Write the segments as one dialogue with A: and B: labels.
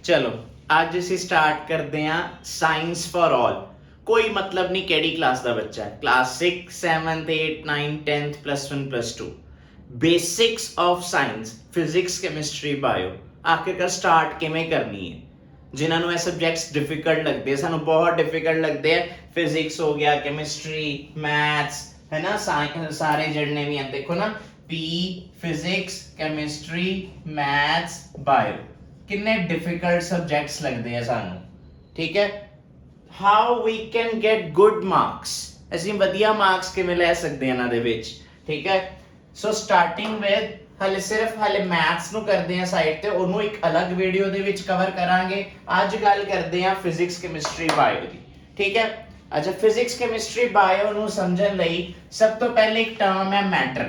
A: चलो ਅੱਜ ਅਸੀਂ ਸਟਾਰਟ ਕਰਦੇ ਹਾਂ ਸਾਇੰਸ ਫॉर ਆਲ। ਕੋਈ ਮਤਲਬ ਨਹੀਂ ਕਿਹੜੀ ਕਲਾਸ ਦਾ ਬੱਚਾ ਹੈ, class 6 7th 8th 9th 10th +1 +2। Basics of science, physics chemistry bio ਆਖਿਰਕਾਰ ਸਟਾਰਟ ਕਿਵੇਂ ਕਰਨੀ ਹੈ। ਜਿਨ੍ਹਾਂ ਨੂੰ ਇਹ ਸਬਜੈਕਟਸ ਡਿਫਿਕਲਟ ਲੱਗਦੇ ਆ, ਸਾਨੂੰ ਬਹੁਤ ਡਿਫਿਕਲਟ ਲੱਗਦੇ ਆ, ਫਿਜ਼ਿਕਸ ਹੋ ਗਿਆ, ਕੈਮਿਸਟਰੀ, ਮੈਥਸ, है ना, सारे जड़ने भी हैं। देखो ना, P physics chemistry maths bio कितने डिफिकल्ट सब्जेक्ट्स लगते हैं सानू, ठीक है। How we can get good marks, ਅਸੀਂ ਵਧੀਆ ਮਾਰਕਸ ਕਿਵੇਂ ਲੈ ਸਕਦੇ ਹਾਂ ਇਹਨਾਂ ਦੇ ਵਿੱਚ, ਠੀਕ ਹੈ। ਸੋ ਸਟਾਰਟਿੰਗ ਵਿਦ ਹਾਲੇ ਮੈਥਸ ਨੂੰ ਕਰਦੇ ਹਾਂ ਸਾਈਡ ਤੇ, ਉਹਨੂੰ ਇੱਕ ਅਲੱਗ ਵੀਡੀਓ ਦੇ ਵਿੱਚ ਕਵਰ ਕਰਾਂਗੇ। ਅੱਜ ਗੱਲ ਕਰਦੇ ਹਾਂ ਫਿਜ਼ਿਕਸ ਕੈਮਿਸਟਰੀ ਬਾਇਓ ਦੀ, ਠੀਕ ਹੈ। अच्छा, फिजिक्स केमिस्ट्री बायो ਨੂੰ ਸਮਝਣ ਲਈ ਸਭ ਤੋਂ ਪਹਿਲੇ ਇੱਕ ਟਰਮ ਹੈ ਮੈਟਰ।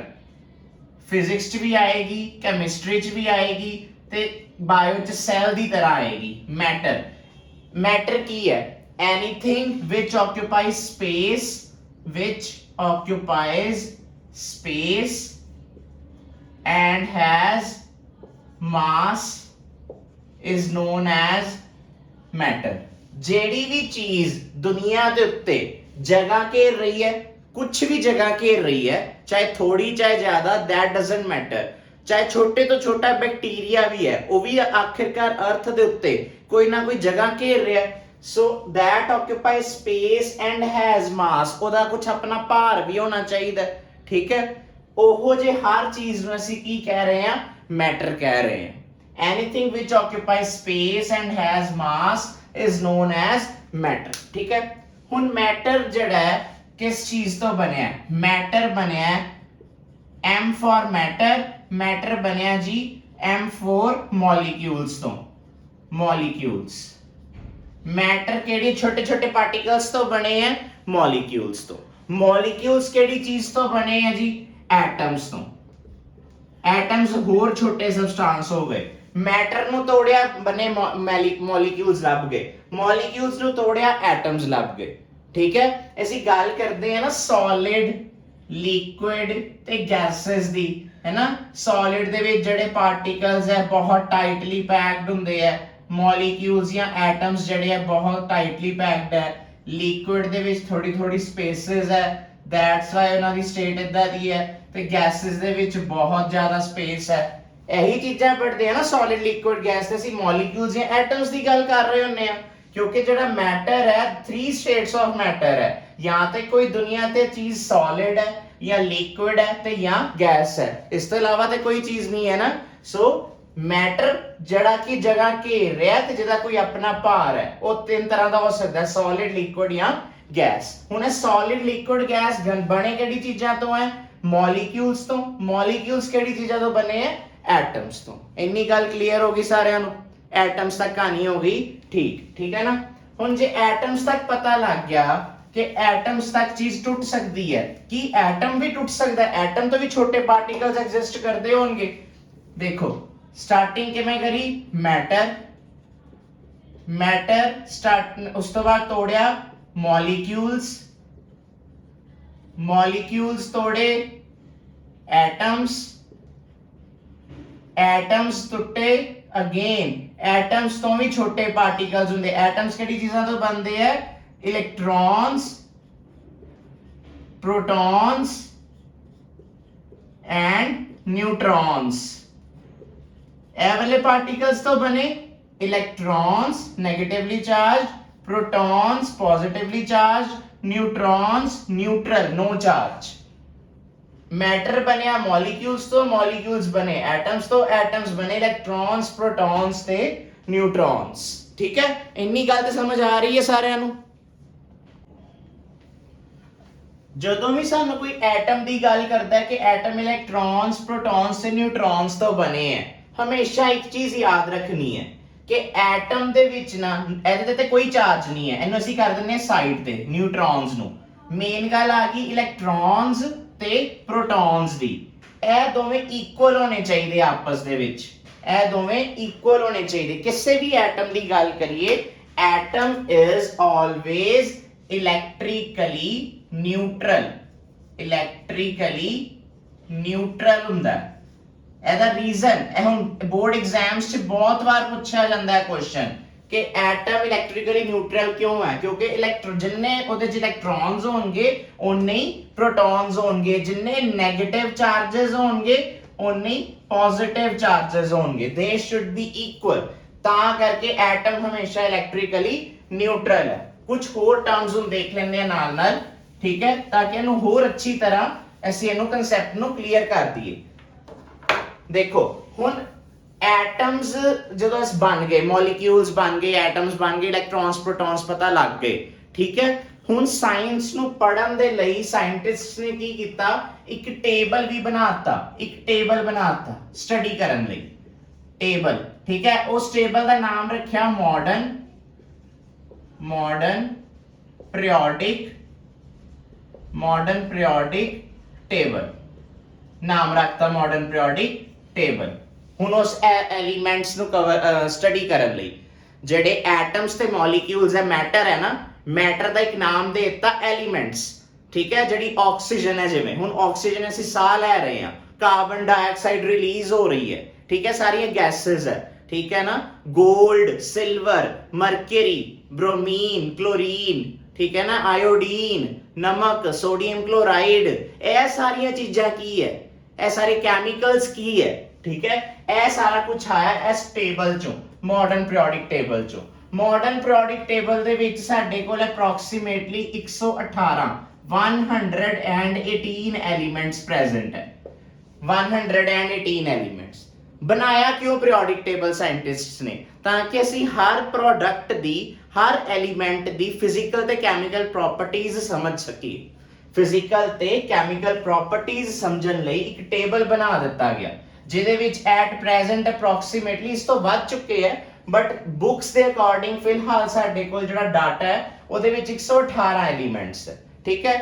A: ਫਿਜ਼ਿਕਸ 'ਚ ਵੀ ਆਏਗੀ, ਕੈਮਿਸਟਰੀ 'ਚ ਵੀ ਆਏਗੀ ਤੇ ਬਾਇਓ 'ਚ ਸੈੱਲ ਦੀ ਤਰ੍ਹਾਂ ਆਏਗੀ। ਮੈਟਰ, ਮੈਟਰ ਕੀ ਹੈ? ਐਨੀਥਿੰਗ ਵਿਚ occupies space and has mass is known as matter। ਜਿਹੜੀ ਵੀ ਚੀਜ਼ ਦੁਨੀਆ ਦੇ ਉੱਤੇ ਜਗ੍ਹਾ ਘੇਰ ਰਹੀ ਹੈ, ਕੁਝ ਵੀ ਜਗ੍ਹਾ ਘੇਰ ਰਹੀ ਹੈ, ਚਾਹੇ ਥੋੜੀ ਚਾਹੇ ਜ਼ਿਆਦਾ, that doesn't matter। ਚਾਹੇ ਛੋਟੇ ਤੋਂ ਛੋਟਾ ਬੈਕਟੀਰੀਆ ਵੀ ਹੈ, ਉਹ ਵੀ ਆਖਿਰਕਾਰ ਅਰਥ ਦੇ ਉੱਤੇ ਕੋਈ ਨਾ ਕੋਈ ਜਗ੍ਹਾ ਘੇਰ ਰਿਹਾ ਹੈ। ਸੋ that occupies space and has mass, ਉਹਦਾ ਕੁਝ ਆਪਣਾ ਭਾਰ ਵੀ ਹੋਣਾ ਚਾਹੀਦਾ, ਠੀਕ ਹੈ। ਉਹੋ ਜੇ ਹਰ ਚੀਜ਼ ਨੂੰ ਅਸੀਂ ਕੀ ਕਹਿ ਰਹੇ ਹਾਂ? ਮੈਟਰ ਕਹਿ ਰਹੇ ਹਾਂ। ਐਨੀਥਿੰਗ ਵਿਚ occupies space and has mass is known as matter, ठीक है। ਹੁਣ मैटर ਜਿਹੜਾ ਹੈ ਕਿਸ ਚੀਜ਼ ਤੋਂ ਬਣਿਆ? मैटर ਬਣਿਆ M for matter, matter ਬਣਿਆ ਜੀ M for molecules ਤੋਂ। molecules, matter ਕਿਹੜੀ ਛੋਟੇ ਛੋਟੇ ਪਾਰਟੀਕਲਸ ਤੋਂ ਬਣੇ ਹੈ? molecules ਤੋਂ। molecules ਕਿਹੜੀ ਚੀਜ਼ ਤੋਂ ਬਣੇ ਹੈ ਜੀ? ਐਟਮਸ ਤੋਂ। ਐਟਮਸ ਹੋਰ ਛੋਟੇ ਸਬਸਟੈਂਸ ਹੋ ਗਏ। ਮੈਟਰ ਨੂੰ ਤੋੜਿਆ ਬਨੇ ਮੋਲੀਕਿਊਲਸ ਲੱਭ ਗਏ, ਮੋਲੀਕਿਊਲਸ ਨੂੰ ਤੋੜਿਆ ਐਟਮਸ ਲੱਭ ਗਏ, ਠੀਕ ਹੈ। ਅਸੀਂ ਗੱਲ ਕਰਦੇ ਹਾਂ ਨਾ ਸੋਲਿਡ, ਲਿਕੁਇਡ ਤੇ ਗੈਸਸ ਦੀ, ਹੈ ਨਾ। ਸੋਲਿਡ ਦੇ ਵਿੱਚ ਜਿਹੜੇ ਪਾਰਟੀਕਲਸ ਹੈ ਬਹੁਤ ਟਾਈਟਲੀ ਪੈਕਡ ਹੁੰਦੇ ਆ, ਮੋਲੀਕਿਊਲਸ ਜਾਂ ਐਟਮਸ ਜਿਹੜੇ ਆ ਬਹੁਤ ਟਾਈਟਲੀ ਪੈਕਡ ਹੈ। ਲਿਕੁਇਡ ਦੇ ਵਿੱਚ ਥੋੜੀ ਥੋੜੀ ਸਪੇਸਿਸ ਹੈ, ਦੈਟਸ ਵਾਈ ਉਹਨਾਂ ਦੀ ਸਟੇਟ ਇਦਾਂ ਦੀ ਹੈ। ਤੇ ਗੈਸਸ ਦੇ ਵਿੱਚ ਬਹੁਤ ਜ਼ਿਆਦਾ ਸਪੇਸ ਹੈ। ਇਹੀ ਚੀਜ਼ਾਂ ਪੜ੍ਹਦੇ ਆ ਨਾ, ਸੋਲਿਡ, ਲਿਕੁਇਡ, ਗੈਸ। ਤੇ ਅਸੀਂ ਮੋਲੀਕਿਊਲਸ ਜਾਂ ਐਟਮਸ ਦੀ ਗੱਲ ਕਰ ਰਹੇ ਹੁੰਨੇ ਆ, ਕਿਉਂਕਿ ਜਿਹੜਾ ਮੈਟਰ ਹੈ 3 ਸਟੇਟਸ ਆਫ ਮੈਟਰ ਹੈ। ਜਾਂ ਤੇ ਕੋਈ ਦੁਨੀਆ ਤੇ ਚੀਜ਼ ਸੋਲਿਡ ਹੈ ਜਾਂ ਲਿਕੁਇਡ ਹੈ ਤੇ ਜਾਂ ਗੈਸ ਹੈ, ਇਸ ਤੋਂ ਇਲਾਵਾ ਤੇ ਕੋਈ ਚੀਜ਼ ਨਹੀਂ ਹੈ ਨਾ। ਸੋ ਮੈਟਰ ਜਿਹੜਾ ਕਿ ਜਗ੍ਹਾ ਘੇਰ ਰਿਹਾ ਤੇ ਜਿਹਦਾ ਕੋਈ ਆਪਣਾ ਭਾਰ ਹੈ, ਉਹ 3 ਤਰ੍ਹਾਂ ਦਾ ਹੋ ਸਕਦਾ, ਸੋਲਿਡ, ਲਿਕੁਇਡ ਜਾਂ ਗੈਸ। ਹੁਣ ਇਹ ਸੋਲਿਡ, ਲਿਕੁਇਡ, ਗੈਸ ਬਣੇ ਕਿਹੜੀ ਚੀਜ਼ਾਂ ਤੋਂ ਹੈ? ਮੋਲੀਕਿਊਲਸ ਤੋਂ। ਮੋਲੀਕਿਊਲਸ ਕਿਹੜੀ ਚੀਜ਼ਾਂ ਤੋਂ ਬਣੇ ਹੈ? ਐਟਮਸ ਤੋਂ। ਇੰਨੀ ਗੱਲ ਕਲੀਅਰ ਹੋ ਗਈ ਸਾਰਿਆਂ ਨੂੰ? ਐਟਮਸ ਤੱਕ ਕਹਾਣੀ ਹੋ ਗਈ, ਠੀਕ ਹੈ ਨਾ। ਹੁਣ ਜੇ ਐਟਮਸ ਤੱਕ ਪਤਾ ਲੱਗ ਗਿਆ ਕਿ ਐਟਮਸ ਤੱਕ ਚੀਜ਼ ਟੁੱਟ ਸਕਦੀ ਹੈ, ਕੀ ਐਟਮ ਵੀ ਟੁੱਟ ਸਕਦਾ ਹੈ? ਐਟਮ ਤੋਂ ਵੀ ਛੋਟੇ ਪਾਰਟੀਕਲਸ ਐਗਜ਼ਿਸਟ ਕਰਦੇ ਹੋਣਗੇ। ਦੇਖੋ ਸਟਾਰਟਿੰਗ ਕਿਵੇਂ ਕਰੀ? ਮੈਟਰ ਸਟਾਰਟ, ਉਸ ਤੋਂ ਬਾਅਦ ਤੋੜਿਆ ਮੋਲੀਕਿਊਲਸ ਤੋੜੇ ਐਟਮਸ ਟੁੱਟੇ ਅਗੇਨ। ਐਟਮਸ ਤੋਂ ਵੀ ਛੋਟੇ ਪਾਰਟੀਕਲਸ ਹੁੰਦੇ। ਐਟਮਸ ਕਿਹੜੀ ਚੀਜ਼ਾਂ ਤੋਂ ਬਣਦੇ ਆ? Electrons, protons and neutrons. ਇਹ ਵਾਲੇ ਪਾਰਟੀਕਲਸ ਤੋਂ ਬਣੇ। Electrons negatively charged, protons positively charged, neutrons neutral, no charge. Matter बनया मॉलिक्यूल्स तो, मॉलिक्यूल्स बने एटम्स तो, एटम्स बने इलेक्ट्रॉन्स, प्रोटॉन्स ते न्यूट्रॉन्स, ठीक है। इन्नी गल ते समझ आ रही है सारिਆਂ ਨੂੰ? ਜਦੋਂ ਵੀ ਸਾਨੂੰ ਕੋਈ ਐਟਮ ਦੀ ਗੱਲ ਕਰਦਾ ਹੈ ਕਿ ਐਟਮ ਇਲੈਕਟ੍ਰॉन्स, ਪ੍ਰੋਟॉन्स ਤੇ ਨਿਊਟਰॉन्स ਤੋਂ ਬਣੇ ਹੈ, ਹਮੇਸ਼ਾ ਇੱਕ ਚੀਜ਼ ਯਾਦ ਰੱਖਣੀ ਹੈ ਕਿ ਐਟਮ ਦੇ ਵਿੱਚ ਨਾ ਇਹਦੇ ਤੇ ਕੋਈ ਚਾਰਜ ਨਹੀਂ ਹੈ, ਇਹਨੂੰ ਅਸੀਂ ਕਰ ਦਿੰਦੇ ਹਾਂ ਸਾਈਡ ਤੇ, ਨਿਊਟਰॉन्स ਨੂੰ। ਮੇਨ ਗੱਲ ਆ ਗਈ ਇਲੈਕਟ੍ਰॉन्स ਤੇ ਪ੍ਰੋਟॉन्स ਦੀ। ਇਹ ਦੋਵੇਂ ਇਕੁਅਲ ਹੋਣੇ ਚਾਹੀਦੇ ਆਪਸ ਦੇ ਵਿੱਚ, ਇਹ ਦੋਵੇਂ ਇਕੁਅਲ ਹੋਣੇ ਚਾਹੀਦੇ। ਕਿਸੇ ਵੀ ਐਟਮ ਦੀ ਗੱਲ ਕਰੀਏ, ਐਟਮ ਇਜ਼ ਆਲਵੇਜ਼ ਇਲੈਕਟ੍ਰੀਕਲੀ ਨਿਊਟਰਲ ਹੁੰਦਾ। ਇਹਦਾ ਰੀਜ਼ਨ ਇਹ ਹੁਣ ਬੋਰਡ ਐਗਜ਼ਾਮਸ 'ਚ ਬਹੁਤ ਵਾਰ ਪੁੱਛਿਆ ਜਾਂਦਾ ਹੈ ਕੁਐਸਚਨ ਕਿ ਐਟਮ ਇਲੈਕਟ੍ਰੀਕਲੀ ਨਿਊਟਰਲ ਕਿਉਂ ਹੈ, ਕਿਉਂਕਿ ਇਲੈਕਟ੍ਰੋਨ ਜਿੰਨੇ ਉਹਦੇ 'ਚ ਇਲੈਕਟ੍ਰॉन्स ਹੋਣਗੇ ਉਨੇ ਹੀ ਪ੍ਰੋਟੋਨਸ ਹੋਣਗੇ, ਜਿੰਨੇ 네ਗੇਟਿਵ ਚਾਰजेस ਹੋਣਗੇ ਉਨੇ ਹੀ ਪੋਜ਼ਿਟਿਵ ਚਾਰजेस ਹੋਣਗੇ, ਦੇ ਸ਼ੁੱਡ ਬੀ ਇਕੁਅਲ। ਤਾਂ ਕਰਕੇ ਐਟਮ ਹਮੇਸ਼ਾ ਇਲੈਕਟ੍ਰੀਕਲੀ ਨਿਊਟਰਲ ਹੈ। ਕੁਝ ਹੋਰ ਟਰਮਸ ਨੂੰ ਦੇਖ ਲੈਂਦੇ ਆ ਨਾਲ ਨਾਲ, ਠੀਕ ਹੈ, ਤਾਂ ਕਿ ਇਹਨੂੰ ਹੋਰ ਅੱਛੀ ਤਰ੍ਹਾਂ ਅਸੀਂ ਇਹਨੂੰ ਕਨਸੈਪਟ ਨੂੰ ਕਲੀਅਰ ਕਰ ਦਈਏ। देखो हुन एटम्स जो बन गए, मॉलिक्यूल्स बन गए, एटम्स बन गए, इलेक्ट्रॉन्स प्रोटॉन्स पता लग गए, ठीक है। हुन साइंस नू पढ़न दे लई साइंटिस्ट्स ने की कीता, एक टेबल भी बनाता, एक टेबल बनाता स्टडी करन लई, टेबल, ठीक है। उस टेबल का नाम रखा मॉडर्न पीरियोडिक टेबल, नाम रखता मॉडर्न पीरियोडिक टेबल। हुन उस एलिमेंट्स नु कवर स्टडी करन लई जेडे एटम्स ते मॉलिक्यूल्स है, मैटर है ना, मैटर दा एक नाम दे दिता एलिमेंट्स, ठीक है। जेडी ऑक्सीजन है, जिवें हुन ऑक्सीजन असीं साह लै रहे हैं, कार्बन डाइऑक्साइड रिलीज हो रही है, ठीक है, सारी गैसेस है, ठीक है ना। Gold, silver, mercury, bromine, chlorine, ठीक है ना, आयोडीन, नमक, सोडियम क्लोराइड, यह सारिया चीज़ां की है, यह सारे कैमिकल्स की है, ठीक है। यह सारा कुछ आया इस टेबल चों, मॉडर्न पीरियोडिक टेबल चों। मॉडर्न पीरियोडिक टेबल दे विच साडे कोल अप्रॉक्सीमेटली 118 एलिमेंट्स प्रेजेंट है, 118 एलिमेंट्स। बनाया क्यों पीरियोडिक टेबल साइंटिस्ट्स ने, ताकि असी हर प्रोडक्ट दी, हर एलिमेंट दी फिजिकल ते केमिकल प्रॉपर्टीज समझ सकीए। फिजिकल ते केमिकल प्रॉपर्टीज समझन लई एक टेबल बना दिता गया, जिहदे विच एट प्रेजेंट अप्रॉक्सीमेटली इस तो वध चुके हैं, बट बुक्स के अकॉर्डिंग फिलहाल साडे कोल जिहड़ा डाटा है उहदे विच 118 एलिमेंट्स है, ठीक है।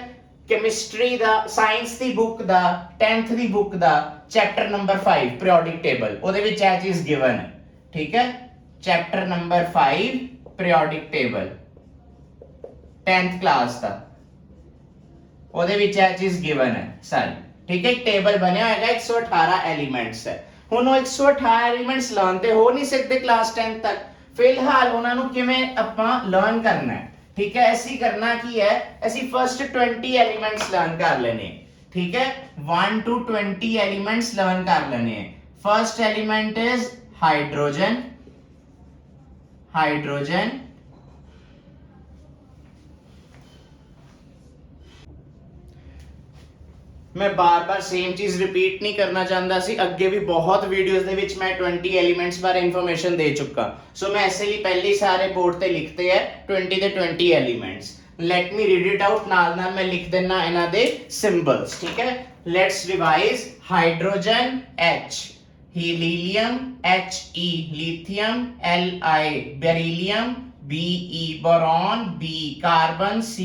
A: केमिस्ट्री दा, साइंस दी बुक दा, 10th दी बुक दा चैप्टर नंबर 5 पीरियोडिक टेबल, उहदे विच यह चीज गिवन है, ठीक है। Chapter number 5 periodic table 10th class दा, ਉਹਦੇ ਵਿੱਚ ਇਹ ਚੀਜ਼ ਗਿਵਨ ਹੈ ਸਾਰੀ, ਠੀਕ ਹੈ। ਇੱਕ ਟੇਬਲ ਬਣਿਆ ਹੋਏਗਾ, 118 ਐਲੀਮੈਂਟਸ ਹੈ। ਹੁਣ ਉਹ 118 ਐਲੀਮੈਂਟਸ ਲਰਨ ਤੇ ਹੋ ਨਹੀਂ ਸਕਦੇ ਕਲਾਸ 10 ਤੱਕ, ਫਿਲਹਾਲ ਉਹਨਾਂ ਨੂੰ ਕਿਵੇਂ ਆਪਾਂ ਲਰਨ ਕਰਨਾ ਹੈ, ਠੀਕ ਹੈ। ਅਸੀਂ ਕਰਨਾ ਕੀ ਹੈ, ਅਸੀਂ ਫਰਸਟ 20 ਐਲੀਮੈਂਟਸ ਲਰਨ ਕਰ ਲੈਣੇ, ਠੀਕ ਹੈ। 1 to 20 ਐਲੀਮੈਂਟਸ ਲਰਨ ਕਰ ਲੈਣੇ। ਫਰਸਟ ਐਲੀਮੈਂਟ ਇਜ਼ हाइड्रोजन, मैं बार बार सेम चीज रिपीट नहीं करना चाहता सी, अगे भी बहुत वीडियोस दे विच मैं 20 एलिमेंट्स बारे इंफॉर्मेशन दे चुका, सो मैं ऐसे ही पहले ही सारे बोर्ड ते लिखते हैं 20 दे 20 elements. Let me read it out, नाल नाल मैं लिख देना इना दे सिंबल्स, ठीक है। Let's revise. Hydrogen H, helium He, lithium Li, beryllium Be, boron B, carbon C,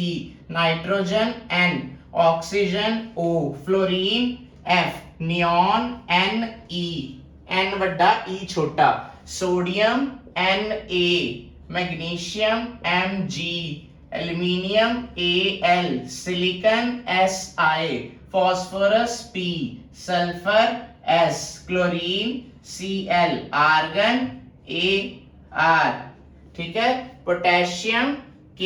A: nitrogen N, oxygen O, fluorine F, neon Ne, N बड़ा E छोटा, sodium Na, magnesium Mg, aluminium Al, silicon Si, phosphorus P, sulphur S, chlorine Cl, argon Ar, ठीक है, potassium K,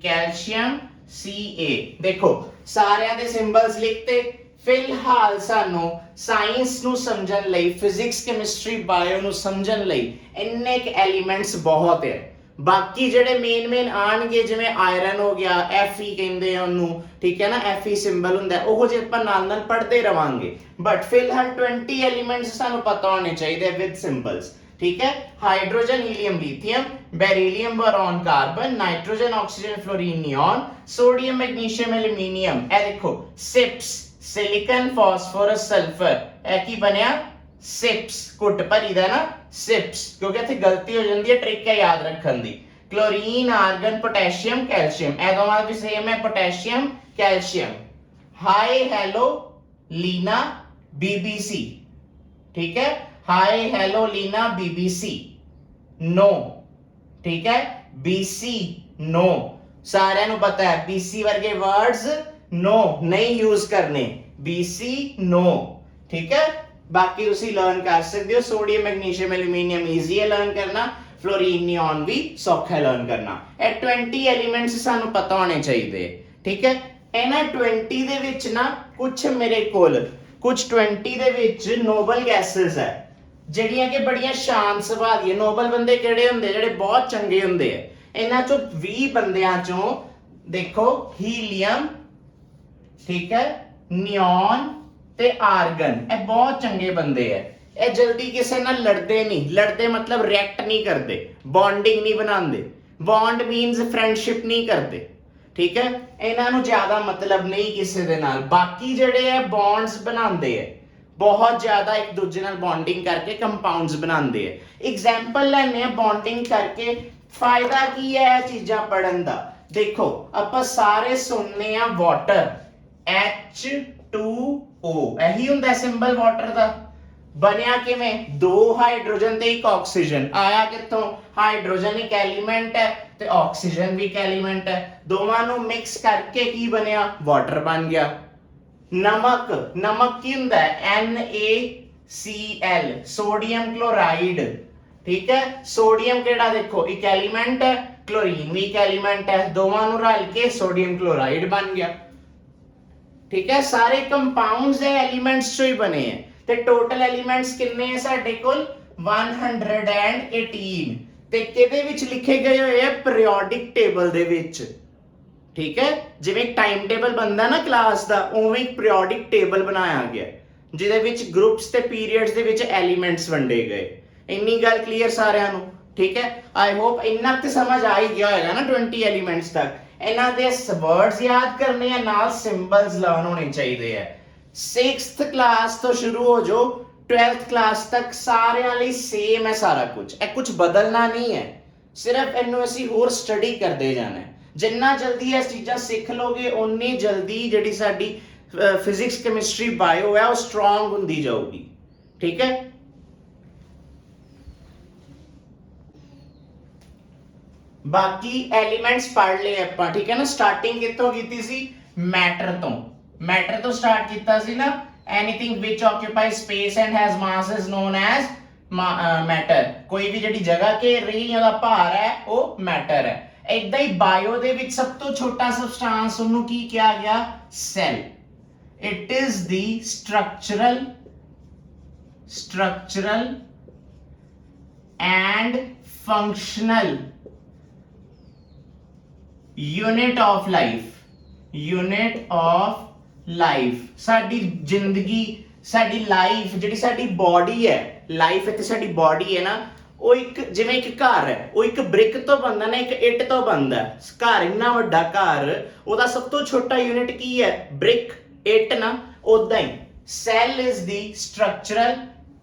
A: calcium Ca। देखो सारे दे symbols लिखते। फिलहाल सानू science नू समझन लई, फिजिक्स केमिस्ट्री बायो नू समझन लई इन्ने क एलिमेंट्स बहुत है। बाकी जेडे मेन आणगे, जिवें आयरन हो गया, Fe कहंदे आ ओनू, ठीक है ना, Fe सिंबल हुंदा है, ओहो जे आपां नाल नाल पढ़दे रवांगे, बट फिलहाल 20 एलिमेंट्स सानू पता होने चाहिए विद सिंबल्स, ठीक है। Hydrogen, helium, lithium, beryllium, boron, carbon, nitrogen, oxygen, fluorine, neon, sodium, magnesium, aluminium. ए देखो सिप्स, सिलिकॉन, फास्फोरस, सल्फर, ए की बनया सिप्स, घुट भरी दा ना सिप्स, क्योंकि इत्थे गलती हो जाती है, ट्रिक है याद रखने दी। क्लोरीन, आर्गन, पोटेशियम, कैल्शियम, ए दोवां भी सेम है, potassium, calcium. Hi, hello, Leena, BBC, ठीक है। Hi, hello, Leena, BBC, no, ठीक है। BC, नो, सारे नु पता है BC वर्गे वर्ड्स नो नहीं यूज करने, BC, नो, ठीक है। बाकी तुसी लर्न कर सकते हो। सोडियम मैग्नीशियम एल्यूमीनियम ईजी है लर्न करना, फ्लोरीन नियॉन भी सौखा है लर्न करना। ਇਹ 20 एलिमेंट्स ਸਾਨੂੰ पता होने चाहिए, ठीक है। ਇਹਨਾਂ 20 ਦੇ ਵਿੱਚ ਨਾ ਕੁਝ ਮੇਰੇ ਕੋਲ ਕੁਝ 20 ਦੇ ਵਿੱਚ ਨੋਬਲ ਗੈਸਸ ਹੈ ਜਿਹੜੀਆਂ ਕਿ ਬੜੀਆਂ ਸ਼ਾਨ ਸੁਭਾਅ ਦੀਆਂ। ਨੋਬਲ ਬੰਦੇ ਕਿਹੜੇ ਹੁੰਦੇ? ਜਿਹੜੇ ਬਹੁਤ ਚੰਗੇ ਹੁੰਦੇ ਆ। ਇਹਨਾਂ ਚੋਂ 20 ਬੰਦਿਆਂ ਚੋਂ ਦੇਖੋ ਹੀਲੀਅਮ, ਠੀਕ ਹੈ, ਨਿਓਨ ਤੇ ਆਰਗਨ, ਇਹ ਬਹੁਤ ਚੰਗੇ ਬੰਦੇ ਆ। ਇਹ ਜਲਦੀ ਕਿਸੇ ਨਾਲ ਲੜਦੇ ਨਹੀਂ। ਲੜਦੇ मतलब ਰਿਐਕਟ ਨਹੀਂ ਕਰਦੇ, ਬੌਂਡਿੰਗ ਨਹੀਂ ਬਣਾਉਂਦੇ। ਬੌਂਡ ਮੀਨਸ ਫਰੈਂਡਸ਼ਿਪ ਨਹੀਂ ਕਰਦੇ, ਠੀਕ ਹੈ। ਇਹਨਾਂ ਨੂੰ ਜ਼ਿਆਦਾ ਮਤਲਬ ਨਹੀਂ ਕਿਸੇ ਦੇ ਨਾਲ। ਬਾਕੀ ਜਿਹੜੇ ਆ ਬੌਂਡਸ ਬਣਾਉਂਦੇ ਆ ਬਹੁਤ ਜ਼ਿਆਦਾ, ਇੱਕ ਦੂਜੇ ਨਾਲ ਬੌਂਡਿੰਗ ਕਰਕੇ ਕੰਪਾਊਂਡਸ ਬਣਾਉਂਦੇ ਆ। ਐਗਜ਼ਾਮਪਲ ਲੈਣੇ ਆ ਬੌਂਡਿੰਗ ਕਰਕੇ। ਫਾਇਦਾ ਕੀ ਹੈ ਇਹ ਚੀਜ਼ਾਂ ਪੜਨ ਦਾ? ਦੇਖੋ ਆਪਾਂ ਸਾਰੇ ਸੁਣਨੇ ਆ ਵਾਟਰ, H2O, ਇਹੀ ਹੁੰਦਾ ਸਿੰਬਲ ਵਾਟਰ ਦਾ। ਬਣਿਆ ਕਿਵੇਂ? ਦੋ ਹਾਈਡਰੋਜਨ ਤੇ ਇੱਕ ਆਕਸੀਜਨ। ਆਇਆ ਕਿੱਥੋਂ? ਹਾਈਡਰੋਜਨ ਇੱਕ ਐਲੀਮੈਂਟ ਹੈ ਤੇ ਆਕਸੀਜਨ ਵੀ ਇੱਕ ਐਲੀਮੈਂਟ ਹੈ। ਦੋਵਾਂ ਨੂੰ ਮਿਕਸ ਕਰਕੇ ਕੀ ਬਣਿਆ? ਵਾਟਰ ਬਣ ਗਿਆ। ਨਮਕ, ਨਮਕ ਕੀ ਹੁੰਦਾ ਹੈ? NaCl, ਸੋਡੀਅਮ ਕਲੋਰਾਈਡ, ਠੀਕ ਹੈ। ਸੋਡੀਅਮ ਕਿਹੜਾ? ਦੇਖੋ ਇੱਕ ਐਲੀਮੈਂਟ ਹੈ, ਕਲੋਰੀਨ ਵੀ ਇੱਕ ਐਲੀਮੈਂਟ ਹੈ। ਦੋਵਾਂ ਨੂੰ ਰਲ ਕੇ ਸੋਡੀਅਮ ਕਲੋਰਾਈਡ ਬਣ ਗਿਆ, ਠੀਕ ਹੈ। ਸਾਰੇ ਕੰਪਾਊਂਡਸ ਦੇ ਐਲੀਮੈਂਟਸ ਚੋਂ ਹੀ ਬਣੇ ਹੈ। ਤੇ ਟੋਟਲ ਐਲੀਮੈਂਟਸ ਕਿੰਨੇ ਹੈ ਸਾਡੇ ਕੋਲ? 118। ਤੇ ਕਿਹਦੇ ਵਿੱਚ ਲਿਖੇ ਗਏ ਹੋਏ ਆ? ਪੀਰੀਓਡਿਕ ਟੇਬਲ ਦੇ ਵਿੱਚ, ਠੀਕ ਹੈ। ਜਿਵੇਂ ਟਾਈਮ ਟੇਬਲ ਬਣਦਾ ਨਾ ਕਲਾਸ ਦਾ, ਉਵੇਂ ਇੱਕ ਪੀਰੀਓਡਿਕ ਟੇਬਲ ਬਣਾਇਆ ਗਿਆ ਜਿਹਦੇ ਵਿੱਚ ਗਰੁੱਪਸ ਤੇ ਪੀਰੀਅਡਸ ਦੇ ਵਿੱਚ ਐਲੀਮੈਂਟਸ ਵੰਡੇ ਗਏ। ਇੰਨੀ ਗੱਲ ਕਲੀਅਰ ਸਾਰਿਆਂ ਨੂੰ, ਠੀਕ ਹੈ। ਆਈ ਹੋਪ ਇੰਨਾ ਤੇ ਸਮਝ ਆ ਹੀ ਗਿਆ ਹੋਏਗਾ ਨਾ 20 ਐਲੀਮੈਂਟਸ ਤੱਕ। ਇਹਨਾਂ ਦੇ ਵਰਡਸ ਯਾਦ ਕਰਨੇ ਆ, ਨਾਲ ਸਿੰਬਲਸ ਲਰਨ ਹੋਣੇ ਚਾਹੀਦੇ ਆ। 6th ਕਲਾਸ ਤੋਂ ਸ਼ੁਰੂ ਹੋ ਜਾਓ 12th ਕਲਾਸ ਤੱਕ ਸਾਰਿਆਂ ਲਈ ਸੇਮ ਹੈ ਸਾਰਾ ਕੁਝ। ਇਹ ਕੁਝ ਬਦਲਣਾ ਨਹੀਂ ਹੈ, ਸਿਰਫ ਇਹਨੂੰ ਅਸੀਂ ਹੋਰ ਸਟੱਡੀ ਕਰਦੇ ਜਾਣਾ ਹੈ। ਜਿੰਨਾ ਜਲਦੀ ਇਹ ਚੀਜ਼ਾਂ ਸਿੱਖ ਲੋਗੇ ਉਨੀ ਜਲਦੀ ਜਿਹੜੀ ਸਾਡੀ ਫਿਜ਼ਿਕਸ ਕੈਮਿਸਟਰੀ ਬਾਇਓ ਹੈ ਉਹ ਸਟਰੋਂਗ ਹੁੰਦੀ ਜਾਊਗੀ, ਠੀਕ ਹੈ। ਬਾਕੀ ਐਲੀਮੈਂਟਸ ਪੜ੍ਹ ਲਏ ਆਪਾਂ, ਠੀਕ ਹੈ ਨਾ। ਸਟਾਰਟਿੰਗ ਕਿੱਥੋਂ ਕੀਤੀ ਸੀ? ਮੈਟਰ ਤੋਂ। ਮੈਟਰ ਤੋਂ ਸਟਾਰਟ ਕੀਤਾ ਸੀ ਨਾ। ਐਨੀਥਿੰਗ ਵਿਚ occupy space and has mass is known as matter. ਕੋਈ ਵੀ ਜਿਹੜੀ ਜਗ੍ਹਾ ਘੇਰ ਰਹੀ ਉਹਦਾ ਭਾਰ ਹੈ ਉਹ ਮੈਟਰ ਹੈ। ਇਦਾਂ ਹੀ ਬਾਇਓ ਦੇ ਵਿੱਚ ਸਭ ਤੋਂ ਛੋਟਾ ਸਬਸਟੈਂਸ ਉਹਨੂੰ ਕੀ ਕਿਹਾ ਗਿਆ? Cell. It is the structural and functional unit of life साडी जिंदगी, साडी लाइफ जिहड़ी साडी बॉडी है, लाइफ इत्थे साडी बॉडी है ना, वो एक जिवें एक घर है, वो एक ब्रिक तो बनदा ना, एक इट तो बनदा। घर इन्ना वड्डा घर, ओदा सब तो छोटा यूनिट की है? ब्रिक, इट ना। ओदां ही सैल इज दी स्ट्रक्चरल,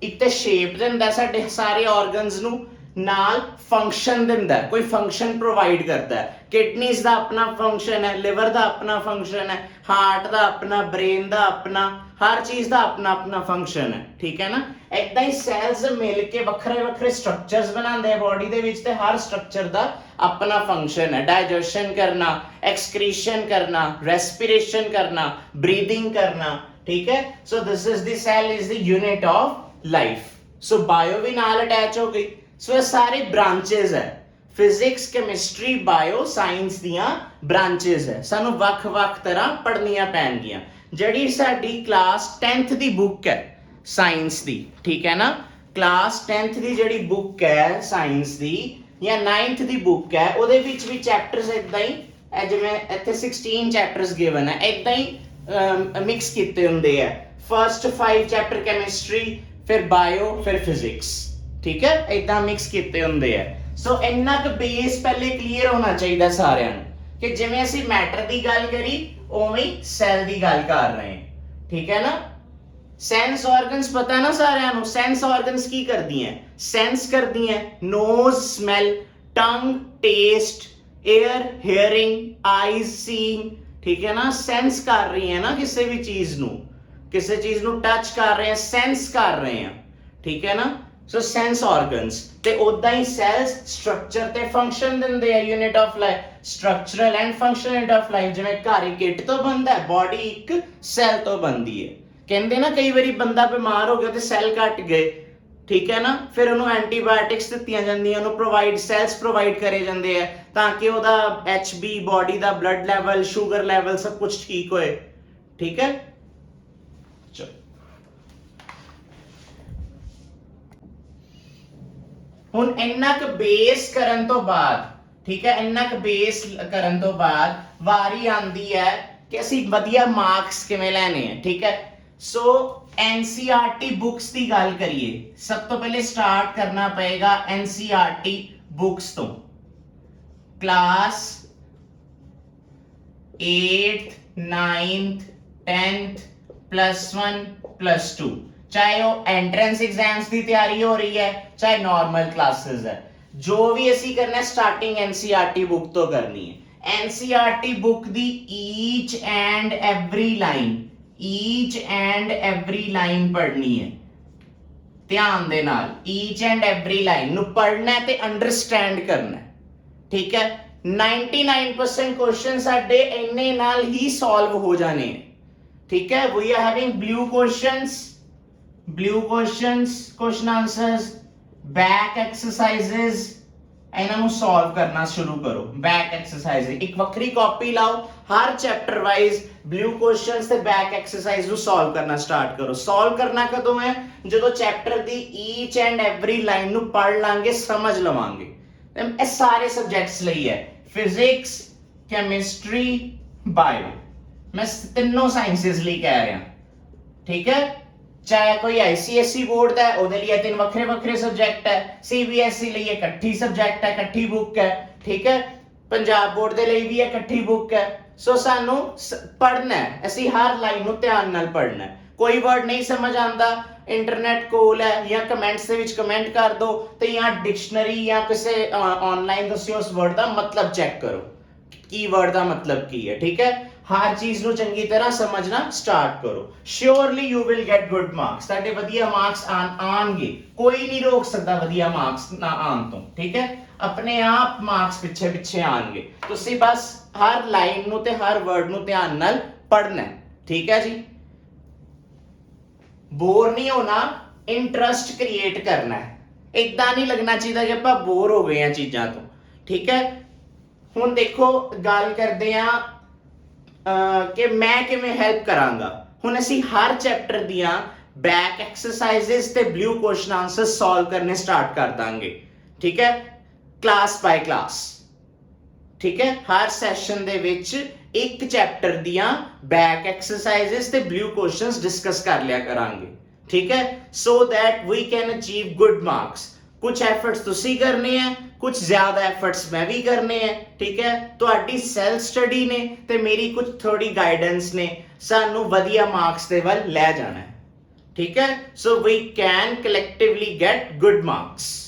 A: एक ते शेप दिंदा साडे सारे ऑर्गन्स नू, नाल फंक्शन दिंदा, कोई फंक्शन प्रोवाइड करता है। किडनीज का अपना फंक्शन है, लिवर का अपना फंक्शन है, हार्ट का अपना, ब्रेन का अपना, हर चीज का अपना अपना फंक्शन है, ठीक है ना। इदा ही सैल्स मिल के वखरे वखरे स्ट्रक्चर्स बनाते हैं बॉडी दे विच, ते हर स्ट्रक्चर का अपना फंक्शन है। डाइजेशन करना, एक्सक्रीशन करना, रेस्पिरेशन करना, ब्रीदिंग करना, ठीक है। So this is the cell is the unit of life. So bio भी नाल अटैच हो गई। सो सारे ब्रांचेस है, फिजिक्स केमिस्ट्री बायो साइंस दियां ब्रांचेस है। सानू वख-वख तरह पढ़नियां पैणगियां। जिहड़ी साडी क्लास 10th दी बुक है साइंस दी, ठीक है ना, क्लास 10th दी जिहड़ी बुक है साइंस दी या 9th दी बुक है, ਉਹਦੇ ਵਿੱਚ ਵੀ ਚੈਪਟਰਸ ਇਦਾਂ ਹੀ ਜਿਵੇਂ ਇੱਥੇ 16 ਚੈਪਟਰਸ ਗਿਵਨ ਹੈ, ਇਦਾਂ ਹੀ ਮਿਕਸ ਕੀਤੇ ਹੁੰਦੇ ਆ। ਫਰਸਟ 5 ਚੈਪਟਰ ਕੈਮਿਸਟਰੀ, ਫਿਰ ਬਾਇਓ, ਫਿਰ ਫਿਜ਼ਿਕਸ, ठीक है, इदा मिक्स किए होंगे है। सो इन्ना क बेस पहले क्लीयर होना चाहिए सारिਆਂ ਨੂੰ कि जिवें असीं मैटर की गल करी उवें सैल की गल कर रहे हैं, ठीक है ना। सेंस ऑर्गन्स पता ना सारिਆਂ ਨੂੰ। सेंस ऑर्गन्स की करदी हैं? सेंस करदी हैं nose smell, tongue taste, ear hearing, eyes seeing, ठीक है ना। सेंस कर रही है ना किसी भी चीज नू, किसी चीज नू टच कर रहे हैं, सेंस कर रहे हैं, ठीक है ना। सो सेंस ऑर्गन्स ते उदा ही सैल्स स्ट्रक्चर ते फंक्शन दिंदे आ, unit of life structural and functional unit of life. जिवें घर एक इट तो बनदा है, बॉडी एक सैल तो बनदी है। ਕਹਿੰਦੇ ਨਾ ਕਈ ਵਾਰੀ ਬੰਦਾ ਬਿਮਾਰ ਹੋ ਗਿਆ ਤੇ ਸੈੱਲ ਘਟ ਗਏ, ਠੀਕ ਹੈ ਨਾ, ਫਿਰ ਉਹਨੂੰ ਐਂਟੀਬਾਇਓਟਿਕਸ ਦਿੱਤੀਆਂ ਜਾਂਦੀਆਂ, ਉਹਨੂੰ ਪ੍ਰੋਵਾਈਡ ਸੈਲਸ ਪ੍ਰੋਵਾਈਡ ਕਰੇ ਜਾਂਦੇ ਆ ਤਾਂ ਕਿ ਉਹਦਾ HB ਬੋਡੀ ਦਾ ਬਲੱਡ ਲੈਵਲ, ਸ਼ੂਗਰ ਲੈਵਲ ਸਭ ਕੁਝ ਠੀਕ ਹੋਏ, ਠੀਕ ਹੈ। ਚਲੋ ਹੁਣ ਇੰਨਾ ਕੁ ਬੇਸ ਕਰਨ ਤੋਂ ਬਾਅਦ, ਠੀਕ ਹੈ, ਇੰਨਾ ਕੁ ਬੇਸ ਕਰਨ ਤੋਂ ਬਾਅਦ ਵਾਰੀ ਆਂਦੀ ਹੈ ਕਿ ਅਸੀਂ ਵਧੀਆ ਮਾਰਕਸ ਕਿਵੇਂ ਲੈਣੇ ਆ, ਠੀਕ ਹੈ। ਸੋ NCERT ਬੁੱਕਸ ਦੀ ਗੱਲ ਕਰੀਏ, ਸਭ ਤੋਂ ਪਹਿਲੇ ਸਟਾਰਟ ਕਰਨਾ ਪਏਗਾ NCERT ਬੁੱਕਸ ਤੋਂ। ਕਲਾਸ 8th 9th 10th +1 +2, ਚਾਹੇ ਉਹ ਐਂਟਰੈਂਸ ਐਗਜ਼ਾਮਸ ਦੀ ਤਿਆਰੀ ਹੋ ਰਹੀ ਹੈ ਚਾਹੇ ਨਾਰਮਲ ਕਲਾसेस ਹੈ, ਜੋ ਵੀ ਅਸੀਂ ਕਰਨਾ ਸਟਾਰਟਿੰਗ NCERT ਬੁੱਕ ਤੋਂ ਕਰਨੀ ਹੈ। NCERT book the each and every line ਪੜ੍ਹਨੀ ਹੈ ਧਿਆਨ ਦੇ ਨਾਲ, ਈਚ ਐਂਡ ਐਵਰੀ ਲਾਈਨ ਨੂੰ ਪੜ੍ਹਨਾ ਤੇ ਅੰਡਰਸਟੈਂਡ ਕਰਨਾ, ਠੀਕ ਹੈ। 99% ਕੁਐਸਚਨ ਸਾਡੇ ਇੰਨੇ ਨਾਲ ਹੀ ਸੋਲਵ ਹੋ ਜਾਣੇ, ਠੀਕ ਹੈ। We are having blue questions, question answers, back exercises, ਇਹਨਾਂ ਨੂੰ ਸੋਲਵ ਕਰਨਾ ਸ਼ੁਰੂ ਕਰੋ। ਬੈਕ ਐਕਸਰਸਾਈਜ਼ ਇੱਕ ਵੱਖਰੀ ਕਾਪੀ ਲਾਓ, ਹਰ ਚੈਪਟਰ ਵਾਈਜ਼ ਬਲੂ ਕੁਐਸਚਨਸ ਤੇ ਬੈਕ ਐਕਸਰਸਾਈਜ਼ ਨੂੰ ਸੋਲਵ ਕਰਨਾ ਸਟਾਰਟ ਕਰੋ। ਸੋਲਵ ਕਰਨਾ ਕਦੋਂ ਹੈ? ਜਦੋਂ chapter the each and every line ਨੂੰ ਪੜ੍ਹ ਲਾਂਗੇ, ਸਮਝ ਲਵਾਂਗੇ। ਇਹ ਸਾਰੇ ਸਬਜੈਕਟਸ ਲਈ ਹੈ, ਫਿਜ਼ਿਕਸ, ਕੈਮਿਸਟਰੀ, ਬਾਇਓ, ਮੈਂ ਤਿੰਨੋਂ ਸਾਇੰਸਿਸ ਲਈ ਕਹਿ ਰਿਹਾ, ਠੀਕ ਹੈ। ਚਾਹੇ ਕੋਈ ICSE ਬੋਰਡ ਦਾ ਹੈ, ਉਹਦੇ ਲਈ ਤਿੰਨ ਵੱਖਰੇ ਵੱਖਰੇ ਸਬਜੈਕਟ ਹੈ, CBSE ਲਈ ਇਕੱਠੀ ਸਬਜੈਕਟ ਹੈ, ਇਕੱਠੀ ਬੁੱਕ ਹੈ, ਠੀਕ ਹੈ। ਪੰਜਾਬ ਬੋਰਡ ਦੇ ਲਈ ਵੀ ਇਕੱਠੀ ਬੁੱਕ ਹੈ। ਸੋ ਸਾਨੂੰ ਪੜ੍ਹਨਾ ਹੈ, ਅਸੀਂ ਹਰ ਲਾਈਨ ਨੂੰ ਧਿਆਨ ਨਾਲ ਪੜ੍ਹਨਾ ਹੈ। ਕੋਈ ਵਰਡ ਨਹੀਂ ਸਮਝ ਆਉਂਦਾ, ਇੰਟਰਨੈਟ ਕੋਲ ਹੈ, ਜਾਂ ਕਮੈਂਟਸ ਦੇ ਵਿੱਚ ਕਮੈਂਟ ਕਰ ਦਿਓ ਤੇ ਜਾਂ ਡਿਕਸ਼ਨਰੀ ਜਾਂ ਕਿਸੇ ਆਨਲਾਈਨ ਦੱਸਿਓ ਉਸ ਵਰਡ ਦਾ ਮਤਲਬ ਚੈੱਕ ਕਰੋ, ਕੀ ਵਰਡ ਦਾ ਮਤਲਬ ਕੀ ਹੈ, ਠੀਕ ਹੈ। ਹਰ ਚੀਜ਼ ਨੂੰ ਚੰਗੀ ਤਰ੍ਹਾਂ ਸਮਝਣਾ ਸਟਾਰਟ ਕਰੋ। Surely you will get good marks, ਤੁਹਾਡੇ ਵਧੀਆ ਮਾਰਕਸ ਆਣਗੇ, ਕੋਈ ਨਹੀਂ ਰੋਕ ਸਕਦਾ ਵਧੀਆ ਮਾਰਕਸ ਨਾ ਆਉਣ ਤੋਂ, ਠੀਕ ਹੈ। ਆਪਣੇ ਆਪ ਮਾਰਕਸ ਪਿੱਛੇ ਪਿੱਛੇ ਆਣਗੇ, ਤੁਸੀਂ ਬਸ ਹਰ ਲਾਈਨ ਨੂੰ ਤੇ ਹਰ ਵਰਡ ਨੂੰ ਧਿਆਨ ਨਾਲ ਪੜ੍ਹਨਾ, ਠੀਕ ਹੈ ਜੀ। ਬੋਰ ਨਹੀਂ ਹੋਣਾ, ਇੰਟਰਸਟ ਕ੍ਰੀਏਟ ਕਰਨਾ ਹੈ। ਇਦਾਂ ਨਹੀਂ ਲੱਗਣਾ ਚਾਹੀਦਾ ਕਿ ਆਪਾਂ ਬੋਰ ਹੋ ਗਏ ਆ ਚੀਜ਼ਾਂ ਤੋਂ, ਠੀਕ ਹੈ। ਹੁਣ ਦੇਖੋ ਗੱਲ ਕਰਦੇ ਆ ਕਿ ਮੈਂ ਕਿਵੇਂ ਹੈਲਪ ਕਰਾਂਗਾ। ਹੁਣ ਅਸੀਂ ਹਰ ਚੈਪਟਰ ਦੀਆਂ ਬੈਕ ਐਕਸਰਸਾਈਜ਼ਸ ਤੇ ਬਲੂ ਕੁਐਸਚਨ ਆਨਸਰ ਸੋਲਵ ਕਰਨੇ ਸਟਾਰਟ ਕਰ ਦਾਂਗੇ, ਠੀਕ ਹੈ, ਕਲਾਸ ਬਾਈ ਕਲਾਸ, ਠੀਕ ਹੈ। ਹਰ ਸੈਸ਼ਨ ਦੇ ਵਿੱਚ ਇੱਕ ਚੈਪਟਰ ਦੀਆਂ ਬੈਕ ਐਕਸਰਸਾਈਜ਼ਸ ਤੇ ਬਲੂ ਕੁਐਸਚਨਸ ਡਿਸਕਸ ਕਰ ਲਿਆ ਕਰਾਂਗੇ, ਠੀਕ ਹੈ। So that we can achieve good marks. ਕੁਝ ਐਫਰਟਸ ਤੁਸੀਂ ਕਰਨੇ ਆ, ਕੁਝ ਜ਼ਿਆਦਾ ਐਫਰਟਸ ਮੈਂ ਵੀ ਕਰਨੇ ਆ, ਠੀਕ ਹੈ। ਤੁਹਾਡੀ ਸੈਲਫ ਸਟੱਡੀ ਨੇ ਤੇ ਮੇਰੀ ਕੁਝ ਥੋੜੀ ਗਾਈਡੈਂਸ ਨੇ ਸਾਨੂੰ ਵਧੀਆ ਮਾਰਕਸ ਦੇ ਵੱਲ ਲੈ ਜਾਣਾ ਹੈ, ਠੀਕ ਹੈ। So we can collectively get good marks.